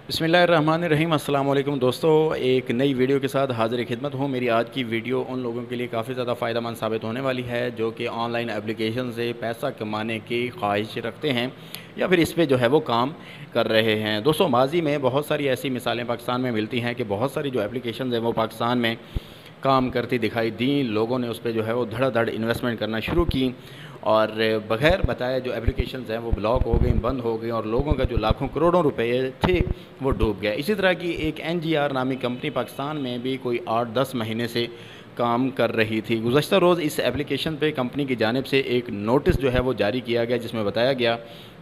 बिस्मिल्लाहिर्रहमानिर्रहीम। अस्सलाम वालेकुम दोस्तों, एक नई वीडियो के साथ हाज़िर खिदमत हूँ। मेरी आज की वीडियो उन लोगों के लिए काफ़ी ज़्यादा फ़ायदा मंद साबित होने वाली है जो कि ऑनलाइन एप्लीकेशन से पैसा कमाने की ख्वाहिश रखते हैं या फिर इस पे जो है वो काम कर रहे हैं। दोस्तों, माज़ी में बहुत सारी ऐसी मिसालें पाकिस्तान में मिलती हैं कि बहुत सारी जो एप्लीकेशन हैं वो पाकिस्तान में काम करती दिखाई दी। लोगों ने उस पर जो है वो धड़ाधड़ इन्वेस्टमेंट करना शुरू की और बग़ैर बताए जो एप्लीकेशंस हैं वो ब्लॉक हो गई, बंद हो गई और लोगों का जो लाखों करोड़ों रुपए थे वो डूब गए। इसी तरह की एक NGR नामी कंपनी पाकिस्तान में भी कोई 8-10 महीने से काम कर रही थी। गुज़श्ता रोज़ इस एप्लीकेशन पे कंपनी की जानिब से एक नोटिस जो है वो जारी किया गया, जिसमें बताया गया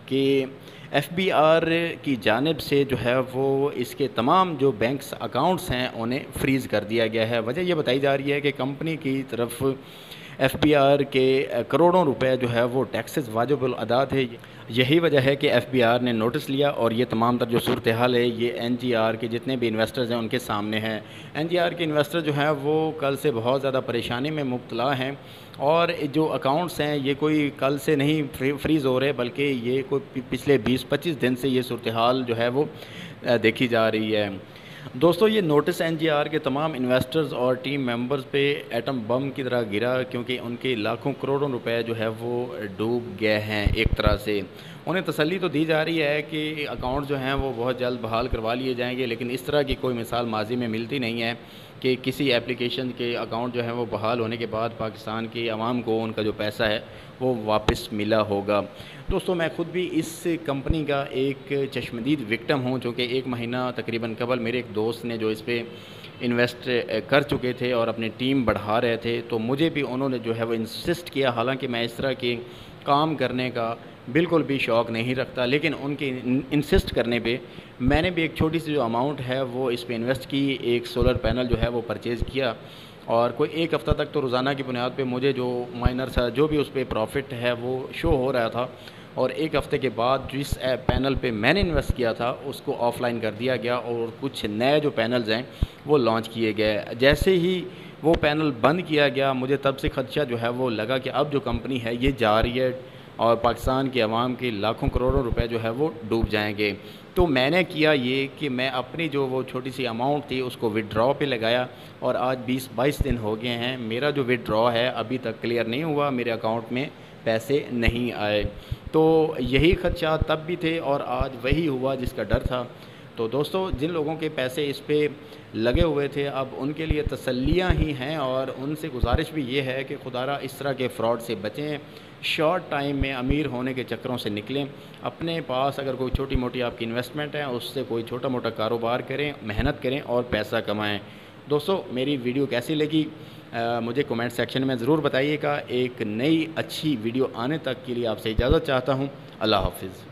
कि FBR की जानिब से जो है वो इसके तमाम जो बैंक्स अकाउंट्स हैं उन्हें फ्रीज़ कर दिया गया है। वजह यह बताई जा रही है कि कंपनी की तरफ FBR के करोड़ों रुपए जो है वो टैक्सेस वाजिबुल अदा थे। यही वजह है कि FBR ने नोटिस लिया और ये तमाम तर जो सूरत हाल है ये NGR के जितने भी इन्वेस्टर्स हैं उनके सामने हैं। NGR के इन्वेस्टर जो हैं वो कल से बहुत ज़्यादा परेशानी में मुब्तला हैं और जो अकाउंट्स हैं ये कोई कल से नहीं फ्रीज़ हो रहे, बल्कि ये कोई पिछले 20-25 दिन से ये सूरत हाल जो है वो देखी जा रही है। दोस्तों, ये नोटिस NGR के तमाम इन्वेस्टर्स और टीम मेंबर्स पे एटम बम की तरह गिरा, क्योंकि उनके लाखों करोड़ों रुपए जो है वो डूब गए हैं। एक तरह से उन्हें तसल्ली तो दी जा रही है कि अकाउंट जो हैं वो बहुत जल्द बहाल करवा लिए जाएंगे, लेकिन इस तरह की कोई मिसाल माजी में मिलती नहीं है कि किसी एप्लीकेशन के अकाउंट जो है वो बहाल होने के बाद पाकिस्तान की आवाम को उनका जो पैसा है वो वापस मिला होगा। दोस्तों, मैं ख़ुद भी इस कंपनी का एक चश्मदीद विक्टिम हूँ, जो कि 1 महीना तकरीबन कबल मेरे एक दोस्त ने जो इस पर इन्वेस्ट कर चुके थे और अपनी टीम बढ़ा रहे थे, तो मुझे भी उन्होंने जो है वो इंसिस्ट किया। हालांकि मैं इस तरह के काम करने का बिल्कुल भी शौक़ नहीं रखता, लेकिन उनके इंसिस्ट करने पे मैंने भी एक छोटी सी जो अमाउंट है वो इस पे इन्वेस्ट की। एक सोलर पैनल जो है वो परचेज़ किया और कोई 1 हफ़्ता तक तो रोज़ाना की बुनियाद पे मुझे जो माइनर सा जो भी उस पर प्रॉफिट है वो शो हो रहा था, और 1 हफ़्ते के बाद जिस पैनल पे मैंने इन्वेस्ट किया था उसको ऑफ़लाइन कर दिया गया और कुछ नए जो पैनल्स हैं वो लॉन्च किए गए। जैसे ही वो पैनल बंद किया गया, मुझे तब से खदशा जो है वो लगा कि अब जो कंपनी है ये जा रही है और पाकिस्तान की आवाम के लाखों करोड़ों रुपए जो है वो डूब जाएंगे। तो मैंने किया ये कि मैं अपनी जो वो छोटी सी अमाउंट थी उसको विड्रॉ पे लगाया और आज 20-22 दिन हो गए हैं, मेरा जो विड्रॉ है अभी तक क्लियर नहीं हुआ, मेरे अकाउंट में पैसे नहीं आए। तो यही खदशा तब भी थे और आज वही हुआ जिसका डर था। तो दोस्तों, जिन लोगों के पैसे इस पे लगे हुए थे अब उनके लिए तसल्लियाँ ही हैं और उनसे गुजारिश भी ये है कि खुदारा इस तरह के फ़्रॉड से बचें, शॉर्ट टाइम में अमीर होने के चक्करों से निकलें। अपने पास अगर कोई छोटी मोटी आपकी इन्वेस्टमेंट है उससे कोई छोटा मोटा कारोबार करें, मेहनत करें और पैसा कमाएं। दोस्तों, मेरी वीडियो कैसी लगी मुझे कमेंट सेक्शन में ज़रूर बताइएगा। एक नई अच्छी वीडियो आने तक के लिए आपसे इजाज़त चाहता हूँ। अल्लाह हाफ़िज़।